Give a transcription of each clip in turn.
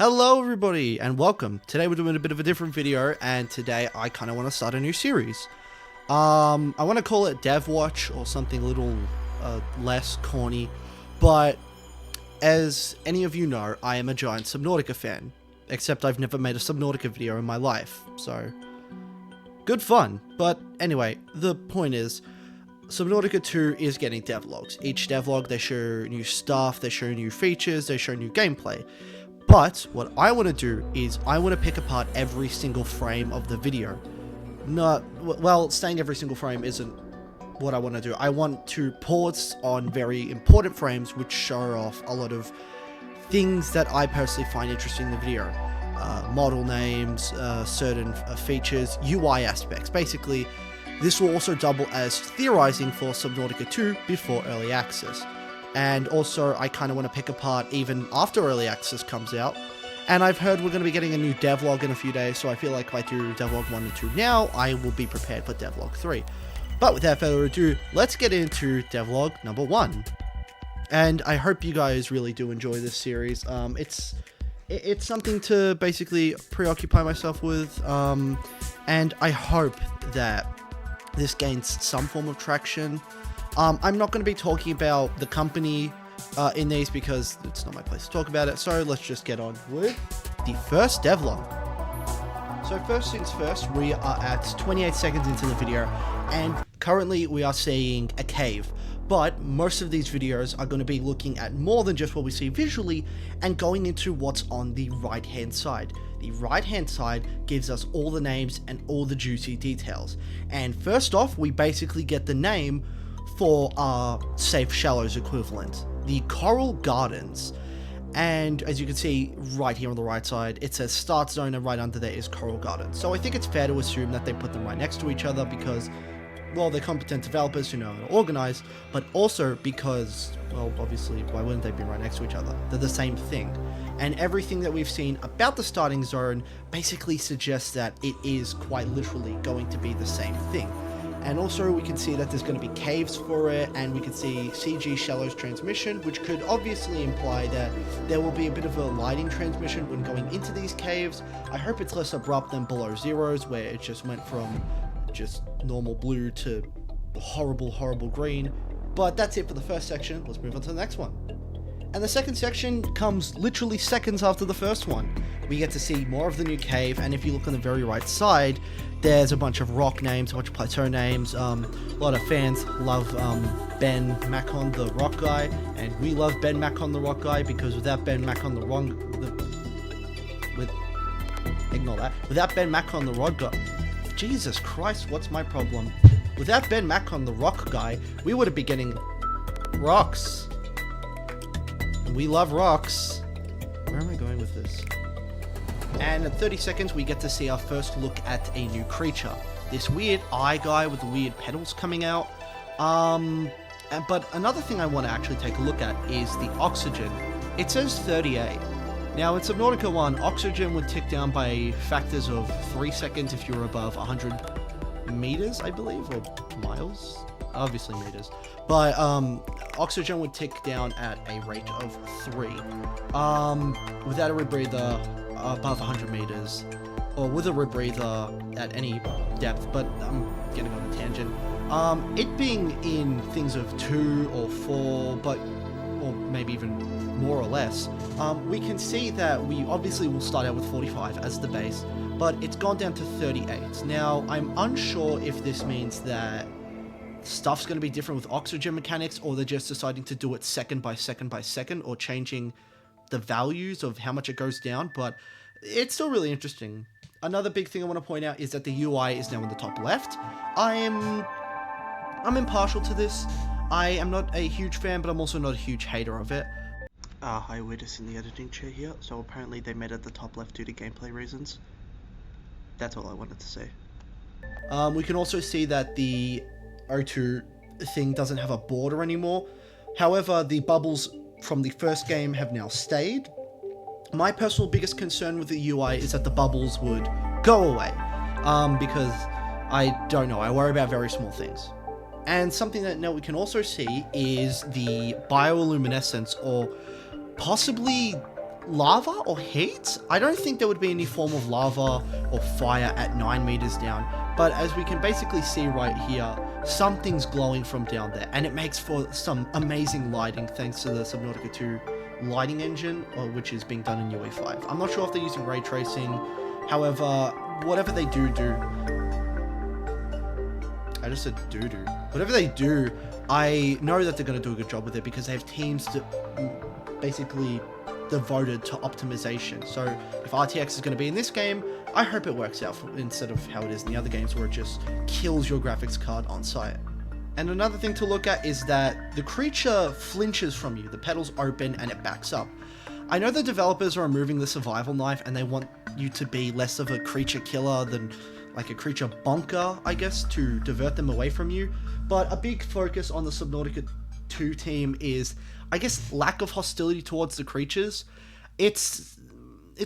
Hello everybody and welcome. Today we're doing a bit of a different video, and today I kind of want to start a new series. I want to call it Devwatch or something a little less corny, but as any of you know, I am a giant Subnautica fan, except I've never made a Subnautica video in my life, so good fun. But anyway, the point is, Subnautica 2 is getting devlogs. Each devlog, they show new stuff, they show new features, they show new gameplay. But what I want to do is I want to pick apart every single frame of the video. Saying every single frame isn't what I want to do. I want to pause on very important frames which show off a lot of things that I personally find interesting in the video. Model names, certain features, UI aspects. Basically, this will also double as theorizing for Subnautica 2 before early access. And also, I kind of want to pick apart even after early access comes out. And I've heard we're going to be getting a new devlog in a few days, so I feel like if I do devlog 1 and 2 now, I will be prepared for devlog 3. But without further ado, let's get into devlog number 1. And I hope you guys really do enjoy this series. It's something to basically preoccupy myself with, and I hope that this gains some form of traction. I'm not going to be talking about the company in these because it's not my place to talk about it, so let's just get on with the first devlog. So first things first, we are at 28 seconds into the video, and currently we are seeing a cave. But most of these videos are going to be looking at more than just what we see visually and going into what's on the right hand side. The right hand side gives us all the names and all the juicy details. And first off, we basically get the name for our Safe Shallows equivalent, the Coral Gardens. And as you can see right here on the right side, it says Start Zone, and right under there is Coral Gardens. So I think it's fair to assume that they put them right next to each other because, well, they're competent developers who know how to organize, but also because, well, obviously, why wouldn't they be right next to each other? They're the same thing. And everything that we've seen about the starting zone basically suggests that it is quite literally going to be the same thing. And also we can see that there's going to be caves for it, and we can see CG shallows transmission, which could obviously imply that there will be a bit of a lighting transmission when going into these caves. I hope it's less abrupt than Below Zeros, where it just went from just normal blue to horrible green. But that's it for the first section. Let's move on to the next one. And the second section comes literally seconds after the first one. We get to see more of the new cave, and if you look on the very right side, there's a bunch of rock names, a bunch of plateau names. A lot of fans love Ben Macon, the rock guy, and we love Ben Macon, the rock guy, because without Ben Macon, without Ben Macon, the rock guy, Jesus Christ, what's my problem? Without Ben Macon, the rock guy, we would have been getting rocks. And we love rocks. Where am I going with this? And at 30 seconds, we get to see our first look at a new creature. This weird eye guy with the weird petals coming out. But another thing I want to actually take a look at is the oxygen. It says 38. Now, in Subnautica 1, oxygen would tick down by factors of 3 seconds if you're above 100 meters, I believe, or miles? Obviously meters. But oxygen would tick down at a rate of 3. Without a rebreather, above 100 meters, or with a rebreather at any depth, but I'm getting on a tangent. It being in things of 2 or 4, or maybe even more or less, we can see that we obviously will start out with 45 as the base, but it's gone down to 38. Now, I'm unsure if this means that stuff's going to be different with oxygen mechanics, or they're just deciding to do it second by second by second, or changing the values of how much it goes down, but it's still really interesting. Another big thing I want to point out is that the UI is now in the top left. I'm impartial to this. I am not a huge fan, but I'm also not a huge hater of it. Hi, we're just in the editing chair here, so apparently they made it at the top left due to gameplay reasons. That's all I wanted to say. We can also see that the O2 thing doesn't have a border anymore. However, the bubbles from the first game have now stayed. My personal biggest concern with the UI is that the bubbles would go away, because I don't know, I worry about very small things. And something that now we can also see is the bioluminescence, or possibly lava or heat. I don't think there would be any form of lava or fire at 9 meters down, but as we can basically see right here, something's glowing from down there, and it makes for some amazing lighting thanks to the Subnautica 2 lighting engine, which is being done in UE5. I'm not sure if they're using ray tracing, however, whatever they do, I just said do-do. Whatever they do, I know that they're going to do a good job with it because they have teams that basically devoted to optimization. So if RTX is going to be in this game, I hope it works out instead of how it is in the other games where it just kills your graphics card on site. And another thing to look at is that the creature flinches from you. The petals open and it backs up. I know the developers are removing the survival knife and they want you to be less of a creature killer than like a creature bonker, I guess, to divert them away from you. But a big focus on the Subnautica 2 team is, I guess, lack of hostility towards the creatures. It's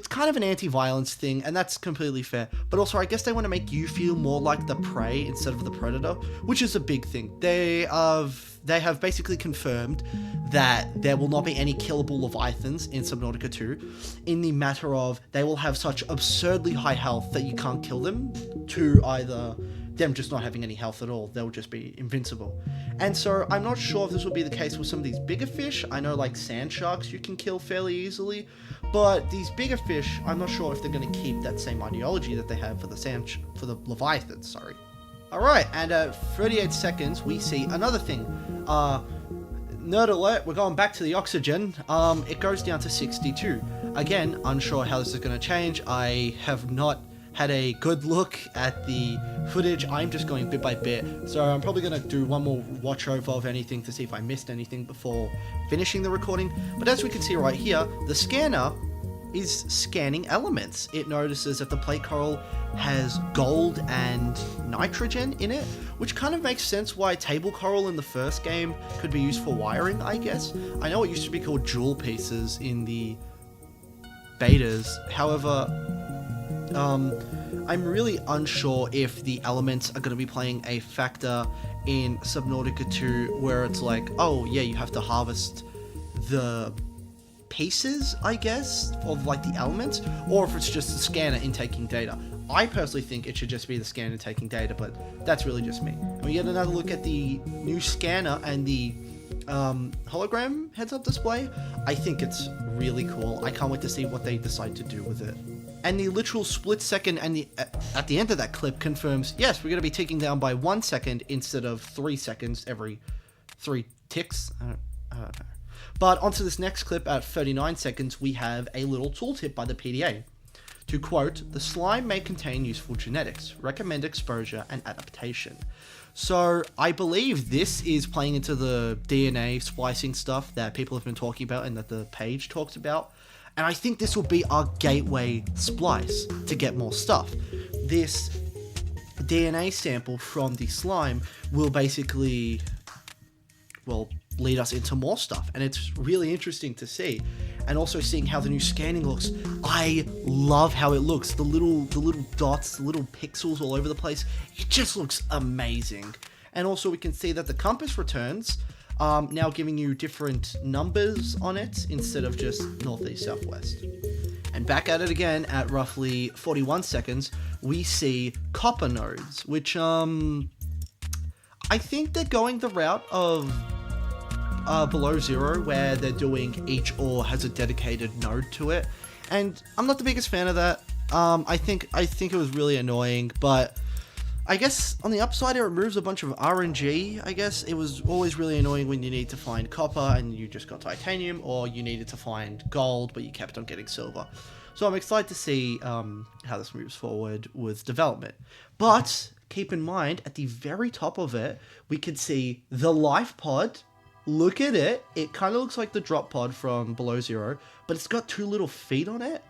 kind of an anti-violence thing, and that's completely fair. But also, I guess they want to make you feel more like the prey instead of the predator, which is a big thing. They have basically confirmed that there will not be any killable leviathans in Subnautica 2, in the matter of they will have such absurdly high health that you can't kill them, to either them just not having any health at all, they'll just be invincible. And so I'm not sure if this will be the case with some of these bigger fish. I know like sand sharks you can kill fairly easily, but these bigger fish, I'm not sure if they're going to keep that same ideology that they have for the leviathans, sorry. Alright, and at 38 seconds, we see another thing. Nerd alert, we're going back to the oxygen. It goes down to 62. Again, unsure how this is going to change. I have not had a good look at the footage. I'm just going bit by bit, so I'm probably going to do one more watch over of anything to see if I missed anything before finishing the recording. But as we can see right here, the scanner is scanning elements. It notices that the plate coral has gold and nitrogen in it, which kind of makes sense why table coral in the first game could be used for wiring, I guess. I know it used to be called jewel pieces in the betas, however, I'm really unsure if the elements are going to be playing a factor in Subnautica 2, where it's like, oh yeah, you have to harvest the pieces, I guess, of like the elements, or if it's just the scanner intaking data. I personally think it should just be the scanner taking data, but that's really just me. And we get another look at the new scanner and the hologram heads-up display. I think it's really cool. I can't wait to see what they decide to do with it. And the literal split second and at the end of that clip confirms, yes, we're going to be ticking down by 1 second instead of 3 seconds every 3 ticks. I don't know. But onto this next clip at 39 seconds, we have a little tooltip by the PDA. To quote, the slime may contain useful genetics, recommend exposure and adaptation. So I believe this is playing into the DNA splicing stuff that people have been talking about and that the page talks about. And I think this will be our gateway splice to get more stuff. This DNA sample from the slime will basically, well, lead us into more stuff. And it's really interesting to see. And also seeing how the new scanning looks. I love how it looks. The little dots, the little pixels all over the place. It just looks amazing. And also we can see that the compass returns, now giving you different numbers on it instead of just northeast, southwest. And back at it again at roughly 41 seconds, we see copper nodes, which I think they're going the route of below zero, where they're doing each ore has a dedicated node to it. And I'm not the biggest fan of that. I think it was really annoying, but I guess on the upside, it removes a bunch of RNG. I guess it was always really annoying when you need to find copper and you just got titanium, or you needed to find gold, but you kept on getting silver. So I'm excited to see how this moves forward with development. But keep in mind, at the very top of it, we can see the life pod. Look at it. It kind of looks like the drop pod from Below Zero, but it's got 2 little feet on it.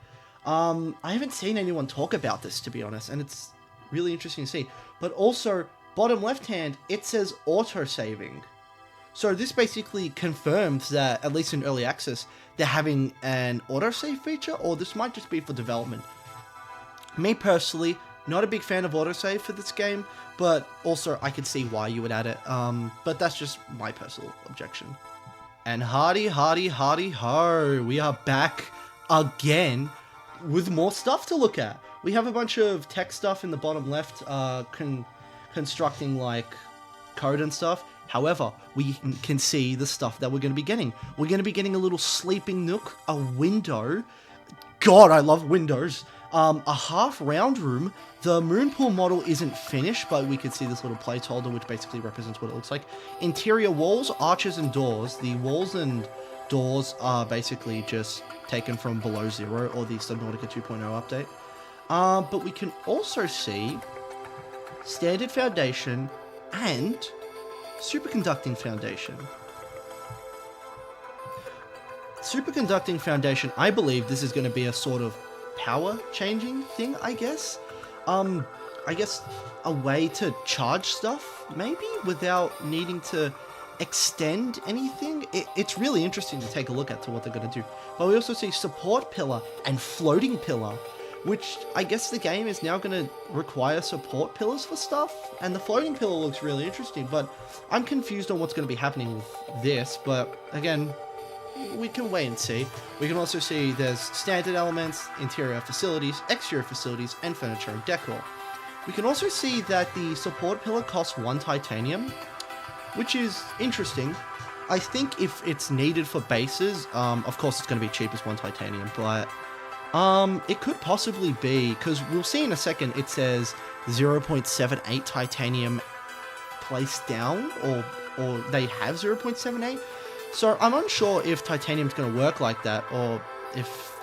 I haven't seen anyone talk about this, to be honest, and it's really interesting to see. But also, bottom left hand, it says auto-saving. So this basically confirms that, at least in early access, they're having an autosave feature, or this might just be for development. Me personally, not a big fan of autosave for this game, but also I could see why you would add it. But that's just my personal objection. And hardy ho, we are back again with more stuff to look at. We have a bunch of tech stuff in the bottom left, constructing like code and stuff. However, we can see the stuff that we're going to be getting. We're going to be getting a little sleeping nook, a window. God, I love windows. A half round room. The moon pool model isn't finished, but we can see this little placeholder, which basically represents what it looks like. Interior walls, arches, and doors. The walls and doors are basically just taken from Below Zero or the Subnautica 2.0 update. But we can also see standard foundation and superconducting foundation. Superconducting foundation, I believe this is going to be a sort of power changing thing, I guess. I guess a way to charge stuff, maybe, without needing to extend anything. It's really interesting to take a look at to what they're going to do. But we also see support pillar and floating pillar, which I guess the game is now going to require support pillars for stuff. And the floating pillar looks really interesting, but I'm confused on what's going to be happening with this. But again, we can wait and see. We can also see there's standard elements, interior facilities, exterior facilities, and furniture and decor. We can also see that the support pillar costs 1 titanium, which is interesting. I think if it's needed for bases, of course it's going to be cheap as 1 titanium, but it could possibly be, because we'll see in a second, it says 0.78 titanium placed down, or they have 0.78. So I'm unsure if titanium's going to work like that, or if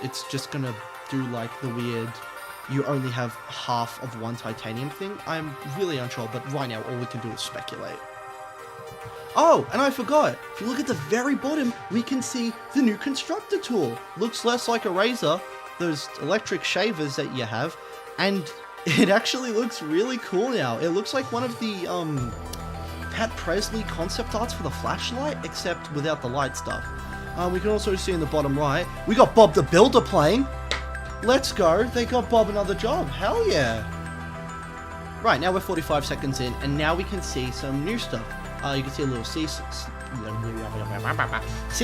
it's just going to do like the weird, you only have half of 1 titanium thing. I'm really unsure, but right now all we can do is speculate. Oh, and I forgot. If you look at the very bottom, we can see the new constructor tool. Looks less like a razor, those electric shavers that you have, and it actually looks really cool now. It looks like one of the Pat Presley concept arts for the flashlight, except without the light stuff. We can also see in the bottom right, we got Bob the Builder playing. Let's go. They got Bob another job. Hell yeah. Right, now we're 45 seconds in, and now we can see some new stuff. You can see a little sea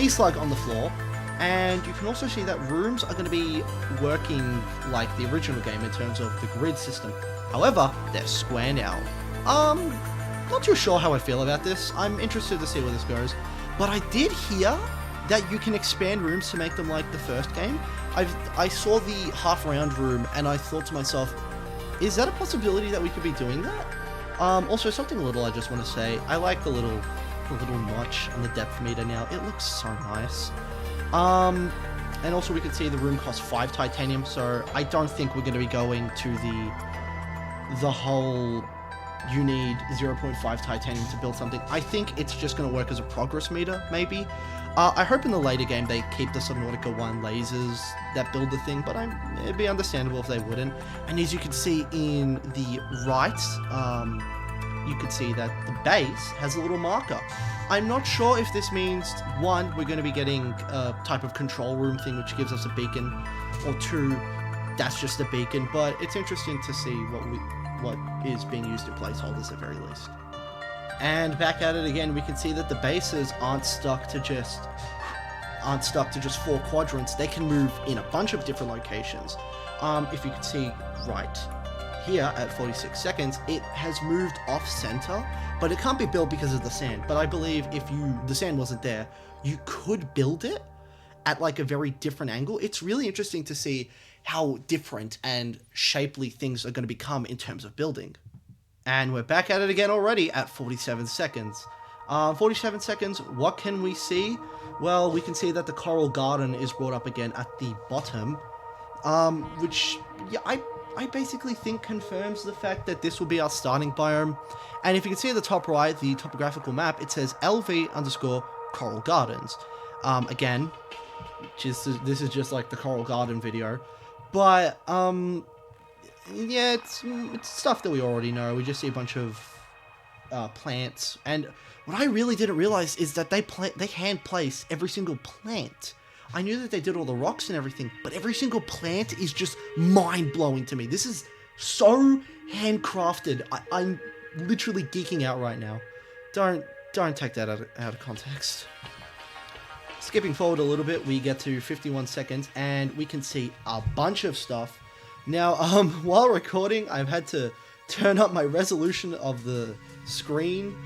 slug on the floor, and you can also see that rooms are going to be working like the original game in terms of the grid system. However, they're square now. Not too sure how I feel about this. I'm interested to see where this goes, but I did hear that you can expand rooms to make them like the first game. I saw the half round room and I thought to myself, is that a possibility that we could be doing that? Also, something little I just want to say, I like the little notch on the depth meter now. It looks so nice. And also we can see the room costs 5 titanium, so I don't think we're going to be going to the whole you need 0.5 titanium to build something. I think it's just going to work as a progress meter, maybe. I hope in the later game they keep the Subnautica 1 lasers that build the thing, but it'd be understandable if they wouldn't. And as you can see in the right, you can see that the base has a little marker. I'm not sure if this means, 1, we're going to be getting a type of control room thing which gives us a beacon, or 2, that's just a beacon, but it's interesting to see what is being used in placeholders at very least. And back at it again, we can see that the bases aren't stuck to just 4 quadrants. They can move in a bunch of different locations. If you can see right here at 46 seconds, it has moved off center, but it can't be built because of the sand. But I believe if the sand wasn't there, you could build it at like a very different angle. It's really interesting to see how different and shapely things are going to become in terms of building. And we're back at it again already at 47 seconds. 47 seconds, what can we see? Well, we can see that the coral garden is brought up again at the bottom, which, yeah, I basically think confirms the fact that this will be our starting biome. And if you can see at the top right, the topographical map, it says LV_coral gardens. Again, this is just like the coral garden video. But, yeah, it's stuff that we already know. We just see a bunch of plants. And what I really didn't realize is that they hand place every single plant. I knew that they did all the rocks and everything, but every single plant is just mind-blowing to me. This is so handcrafted. I'm literally geeking out right now. Don't take that out of context. Skipping forward a little bit, we get to 51 seconds, and we can see a bunch of stuff. Now, while recording, I've had to turn up my resolution of the screen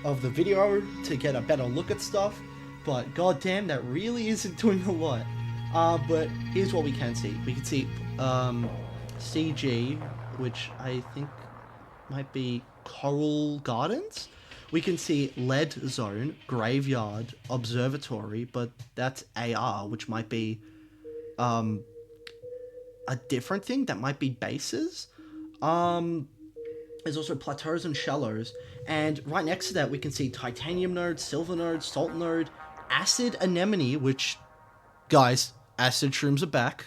of the video to get a better look at stuff, but goddamn, that really isn't doing a lot. But here's what we can see. We can see CG, which I think might be Coral Gardens. We can see Lead Zone, Graveyard, Observatory, but that's AR, which might be a different thing. That might be bases. There's also Plateaus and Shallows, and right next to that we can see Titanium Node, Silver Node, Salt Node, Acid Anemone, which, guys, acid shrooms are back,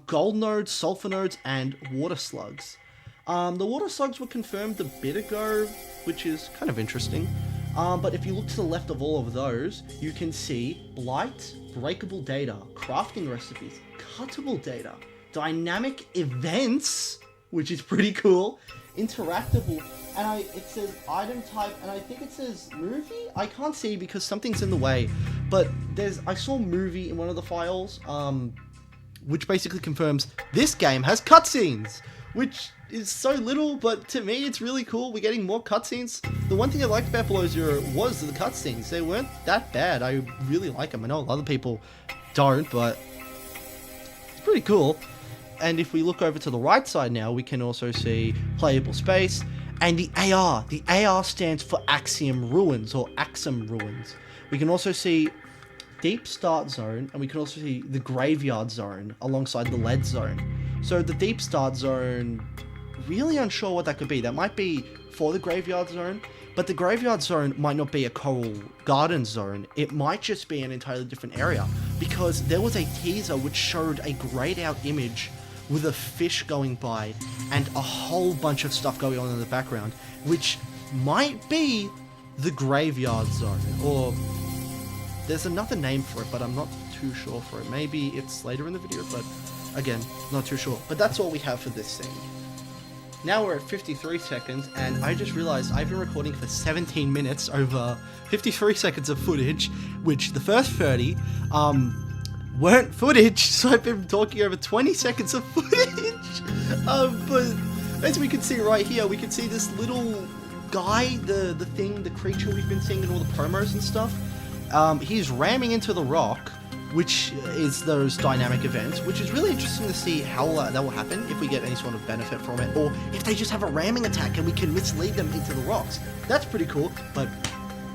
Gold Nodes, Sulfur Nodes, and Water Slugs. The Water Slugs were confirmed a bit ago, which is kind of interesting. But if you look to the left of all of those, you can see Blight, Breakable Data, Crafting Recipes, Cuttable Data, Dynamic Events, which is pretty cool, Interactable, and it says Item Type, and I think it says Movie? I can't see because something's in the way, but I saw Movie in one of the files, which basically confirms this game has cutscenes, which is so little, but to me it's really cool. We're getting more cutscenes. The one thing I liked about Below Zero was the cutscenes. They weren't that bad. I really like them. I know a lot of people don't, but it's pretty cool. And if we look over to the right side now, we can also see playable space and the AR. The AR stands for Axiom Ruins or Axum Ruins. We can also see Deep Start Zone, and we can also see the Graveyard Zone alongside the Lead Zone. So the Deep Start Zone, really unsure what that could be. That might be for the Graveyard Zone, but the Graveyard Zone might not be a Coral Garden Zone. It might just be an entirely different area, because there was a teaser which showed a grayed out image with a fish going by and a whole bunch of stuff going on in the background, which might be the Graveyard Zone, or there's another name for it, but I'm not too sure for it. Maybe it's later in the video, but again, not too sure. But that's all we have for this scene. Now we're at 53 seconds, and I just realized I've been recording for 17 minutes over 53 seconds of footage, which the first 30 weren't footage, so I've been talking over 20 seconds of footage. But as we can see right here, we can see this little guy, the creature we've been seeing in all the promos and stuff. He's ramming into the rock, which is those dynamic events, which is really interesting to see how that will happen, if we get any sort of benefit from it, or if they just have a ramming attack and we can mislead them into the rocks. That's pretty cool. But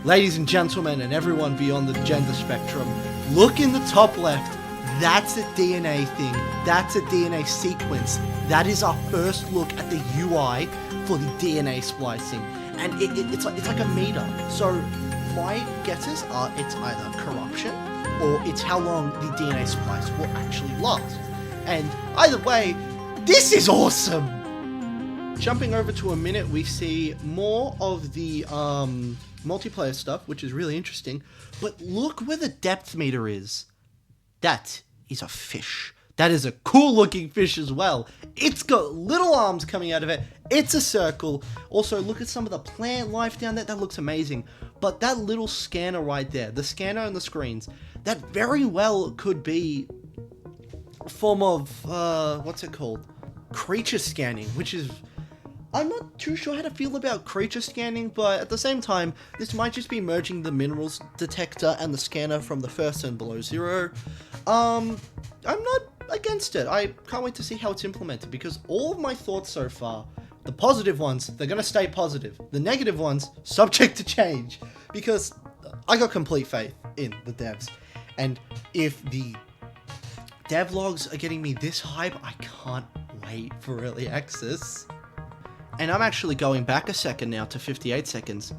ladies and gentlemen, and everyone beyond the gender spectrum, look in the top left. That's a DNA thing. That's a DNA sequence. That is our first look at the UI for the DNA splicing, and it's like a meter. So my guesses are it's either corruption or it's how long the DNA splice will actually last. And either way, this is awesome! Jumping over to a minute, we see more of the multiplayer stuff, which is really interesting. But look where the depth meter is. That is a fish. That is a cool looking fish as well. It's got little arms coming out of it. It's a circle. Also, look at some of the plant life down there. That looks amazing. But that little scanner right there, the scanner on the screens, that very well could be a form of, what's it called? Creature scanning, which is, I'm not too sure how to feel about creature scanning, but at the same time, this might just be merging the minerals detector and the scanner from the first and Below Zero. I'm not against it. I can't wait to see how it's implemented, because all of my thoughts so far, the positive ones, they're going to stay positive. The negative ones, subject to change, because I got complete faith in the devs. And if the devlogs are getting me this hype, I can't wait for early access. And I'm actually going back a second now to 58 seconds.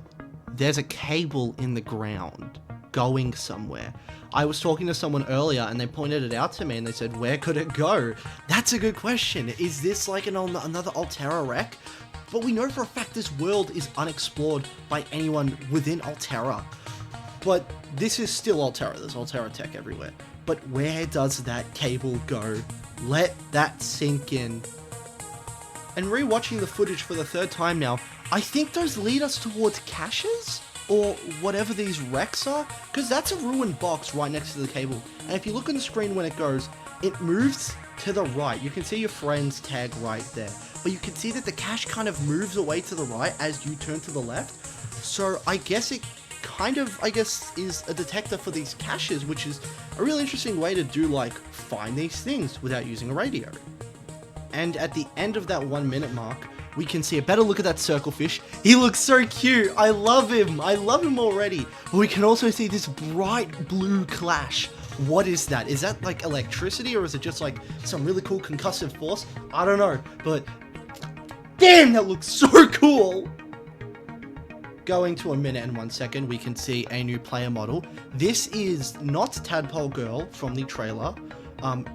There's a cable in the ground going somewhere. I was talking to someone earlier and they pointed it out to me and they said, where could it go? That's a good question. Is this like another Altera wreck? But we know for a fact this world is unexplored by anyone within Altera. But this is still Altera. There's Altera tech everywhere. But where does that cable go? Let that sink in. And rewatching the footage for the third time now, I think those lead us towards caches? or whatever these wrecks are, because that's a ruined box right next to the cable. And if you look on the screen when it goes, it moves to the right. You can see your friend's tag right there, but you can see that the cache kind of moves away to the right as you turn to the left. So I guess it kind of, is a detector for these caches, which is a really interesting way to do, like, find these things without using a radio. And at the end of that 1 minute mark, we can see a better look at that circlefish. He looks so cute. I love him. I love him already. But we can also see this bright blue clash. What is that? Is that like electricity, or is it just like some really cool concussive force? I don't know, but damn, that looks so cool. Going to 1 minute and 1 second, we can see a new player model. This is not Tadpole Girl from the trailer,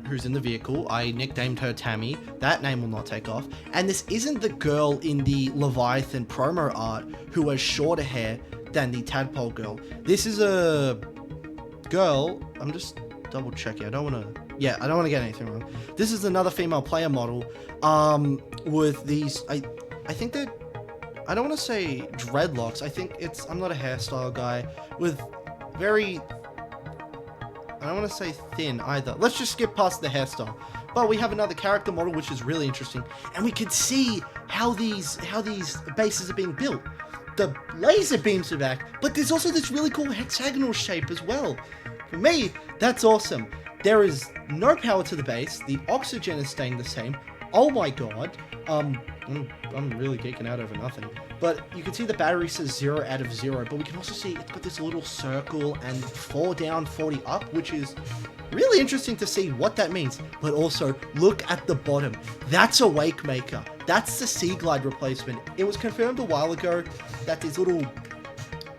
who's in the vehicle. I nicknamed her Tammy. That name will not take off. And this isn't the girl in the Leviathan promo art who has shorter hair than the Tadpole Girl. This is a girl. I'm just double checking. I don't want to get anything wrong. This is another female player model with these, I think they're, I don't want to say dreadlocks. I think I'm not a hairstyle guy, with very, I don't want to say thin either. Let's just skip past the hairstyle. But we have another character model, which is really interesting, and we can see how these bases are being built. The laser beams are back, but there's also this really cool hexagonal shape as well. For me, that's awesome. There is no power to the base. The oxygen is staying the same. Oh my god. I'm really geeking out over nothing. But you can see the battery says 0 out of 0, but we can also see it's got this little circle and 4 down, 40 up, which is really interesting to see what that means. But also, look at the bottom. That's a wake maker. That's the Sea Glide replacement. It was confirmed a while ago that these little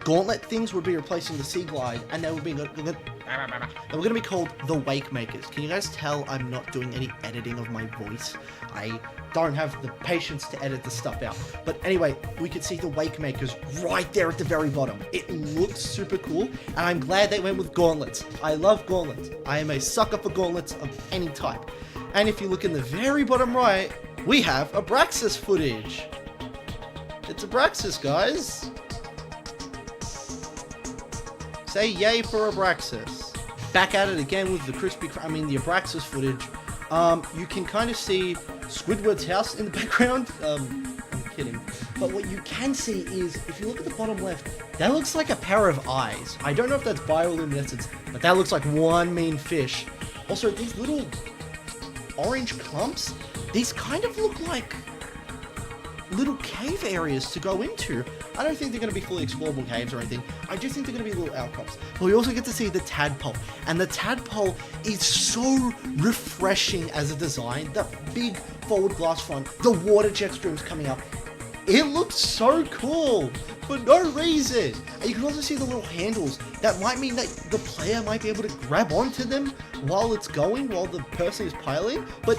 gauntlet things would be replacing the Sea Glide, and they were going to be called the Wake Makers. Can you guys tell I'm not doing any editing of my voice? I don't have the patience to edit this stuff out. But anyway, we could see the Wake Makers right there at the very bottom. It looks super cool, and I'm glad they went with gauntlets. I love gauntlets. I am a sucker for gauntlets of any type. And if you look in the very bottom right, we have Abraxas footage. It's Abraxas, guys. Say yay for Abraxas. Back at it again with the the Abraxas footage. You can kind of see Squidward's house in the background. I'm kidding. But what you can see is, if you look at the bottom left, that looks like a pair of eyes. I don't know if that's bioluminescence, but that looks like one mean fish. Also, these little orange clumps, these kind of look like little cave areas to go into. I don't think they're going to be fully explorable caves or anything. I just think they're going to be little outcrops. But we also get to see the tadpole. And the tadpole is so refreshing as a design. That big forward glass front, the water jet streams coming up. It looks so cool for no reason. And you can also see the little handles. That might mean that the player might be able to grab onto them while it's going, while the person is piloting. But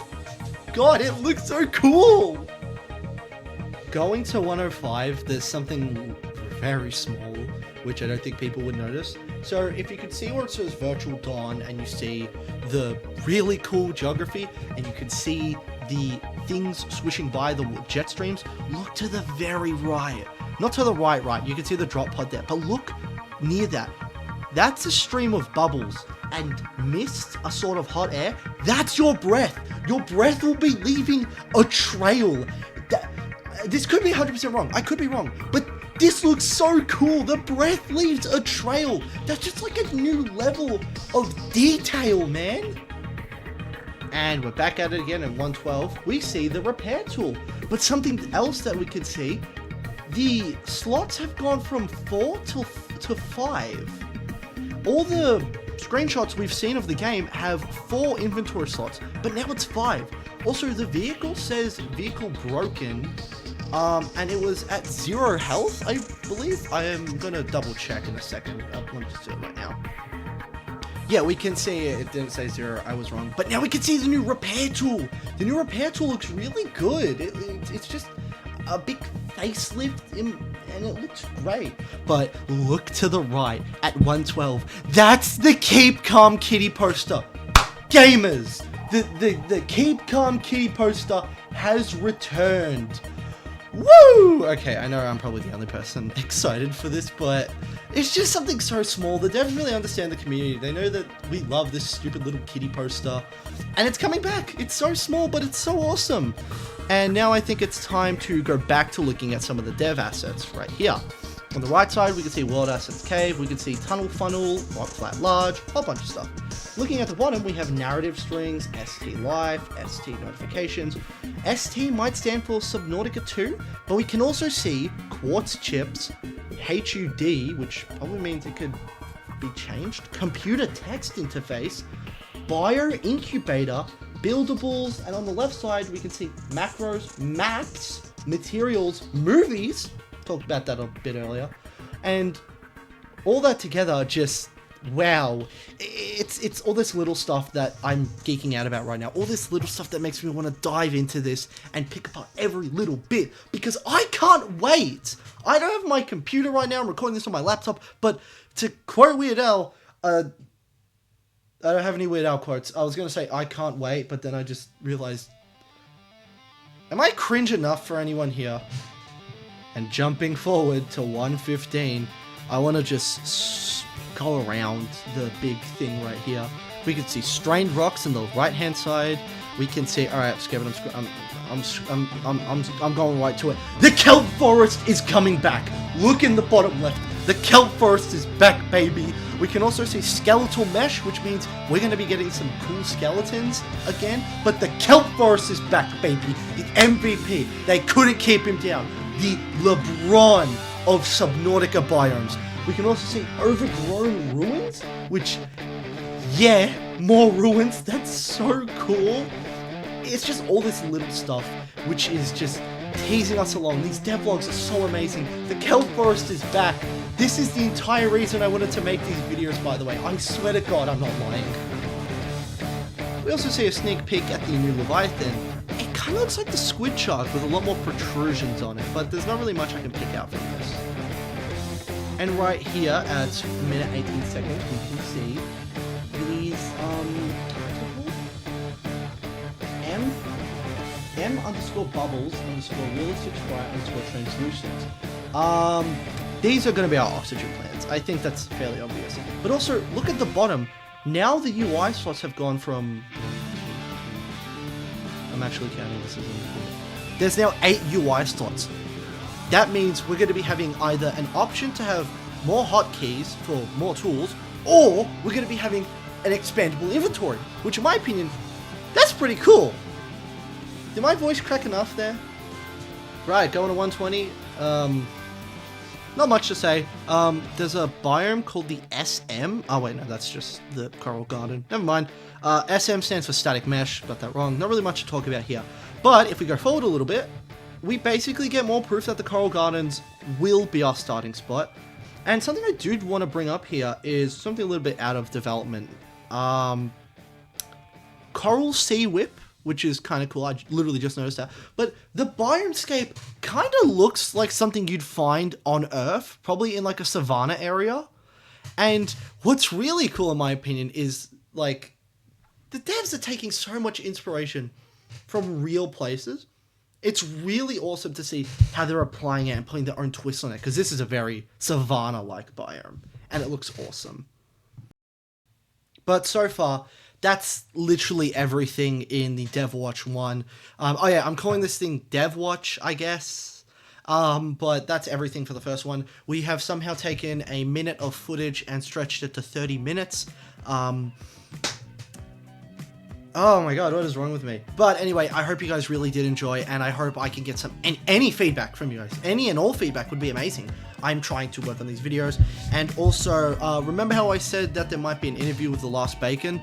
God, it looks so cool. Going to 105, there's something very small, which I don't think people would notice. So if you could see where it says Virtual Dawn, and you see the really cool geography, and you can see the things swishing by the jet streams, look to the very right. Not to the right, you can see the drop pod there, but look near that. That's a stream of bubbles, and mist, a sort of hot air, that's your breath. Your breath will be leaving a trail. This could be 100% wrong. I could be wrong. But this looks so cool. The breath leaves a trail. That's just like a new level of detail, man. And we're back at it again at 112. We see the repair tool. But something else that we can see, the slots have gone from 4 to 5. All the screenshots we've seen of the game have 4 inventory slots, but now it's 5. Also, the vehicle says vehicle broken. And it was at 0 health, I believe. I am gonna double check in a second. Let me just do it right now. Yeah, we can see it. It didn't say 0. I was wrong. But now we can see the new repair tool. The new repair tool looks really good. It's just a big facelift, and it looks great. But look to the right at 112. That's the Keep Calm Kitty poster. Gamers, the Keep Calm Kitty poster has returned. Woo! Okay, I know I'm probably the only person excited for this, but it's just something so small. The devs really understand the community. They know that we love this stupid little kitty poster, and it's coming back. It's so small, but it's so awesome. And now I think it's time to go back to looking at some of the dev assets right here. On the right side, we can see World Assets Cave, we can see Tunnel Funnel, Rock Flat Large, a whole bunch of stuff. Looking at the bottom, we have narrative strings, ST Life, ST Notifications. ST might stand for Subnautica 2, but we can also see Quartz Chips, HUD, which probably means it could be changed, Computer Text Interface, Bio Incubator, Buildables, and on the left side, we can see Macros, Maps, Materials, Movies, talked about that a bit earlier, and all that together just wow. It's all this little stuff that I'm geeking out about right now, all this little stuff that makes me want to dive into this and pick apart every little bit, because I can't wait. I don't have my computer right now, I'm recording this on my laptop, but to quote Weird Al, I don't have any Weird Al quotes. I was going to say I can't wait, but then I just realized, am I cringe enough for anyone here? And jumping forward to 115, I want to just go around the big thing right here. We can see strained rocks on the right hand side. We can see, all right, Skevin, I'm going right to it. The kelp forest is coming back. Look in the bottom left. The kelp forest is back, baby. We can also see skeletal mesh, which means we're going to be getting some cool skeletons again. But the kelp forest is back, baby. The MVP. They couldn't keep him down. The LeBron of Subnautica biomes. We can also see overgrown ruins, which, yeah, more ruins. That's so cool. It's just all this little stuff, which is just teasing us along. These devlogs are so amazing. The kelp forest is back. This is the entire reason I wanted to make these videos, by the way. I swear to God, I'm not lying. We also see a sneak peek at the new Leviathan. It kind of looks like the squid shark with a lot more protrusions on it, but there's not really much I can pick out from this. And right here at minute 18 seconds, we can see these, M_bubbles_realistic_translucent. These are going to be our oxygen plants. I think that's fairly obvious. But also, look at the bottom. Now the UI slots have gone from... I'm actually counting this as a... There's now 8 UI slots. That means we're going to be having either an option to have more hotkeys for more tools, or we're going to be having an expandable inventory, which in my opinion, that's pretty cool. Did my voice crack enough there? Right, going to 120. Not much to say. There's a biome called the SM. Oh wait, no, that's just the Coral Garden. Never mind. SM stands for Static Mesh. Got that wrong. Not really much to talk about here. But if we go forward a little bit, we basically get more proof that the Coral Gardens will be our starting spot. And something I do want to bring up here is something a little bit out of development. Coral Sea Whip, which is kind of cool. I literally just noticed that. But the biomescape kind of looks like something you'd find on Earth, probably in like a savanna area. And what's really cool in my opinion is like the devs are taking so much inspiration from real places. It's really awesome to see how they're applying it and putting their own twist on it, because this is a very savanna-like biome, and it looks awesome. But so far, that's literally everything in the DevWatch 1. Oh yeah, I'm calling this thing DevWatch, I guess. But that's everything for the first one. We have somehow taken a minute of footage and stretched it to 30 minutes. Oh my god, what is wrong with me? But anyway, I hope you guys really did enjoy, and I hope I can get some any feedback from you guys. Any and all feedback would be amazing. I'm trying to work on these videos. And also, remember how I said that there might be an interview with The Last Bacon?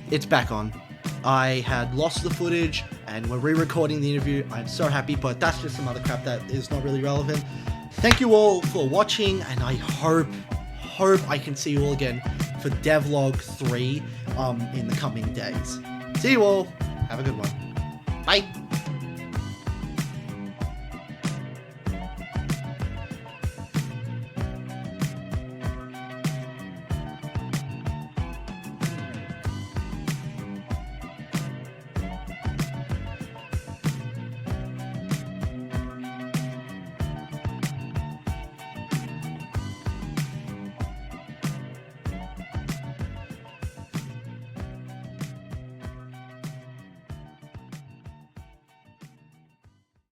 It's back on. I had lost the footage, and we're re-recording the interview. I'm so happy, but that's just some other crap that is not really relevant. Thank you all for watching, and I hope I can see you all again for Devlog 3 in the coming days. See you all. Have a good one. Bye.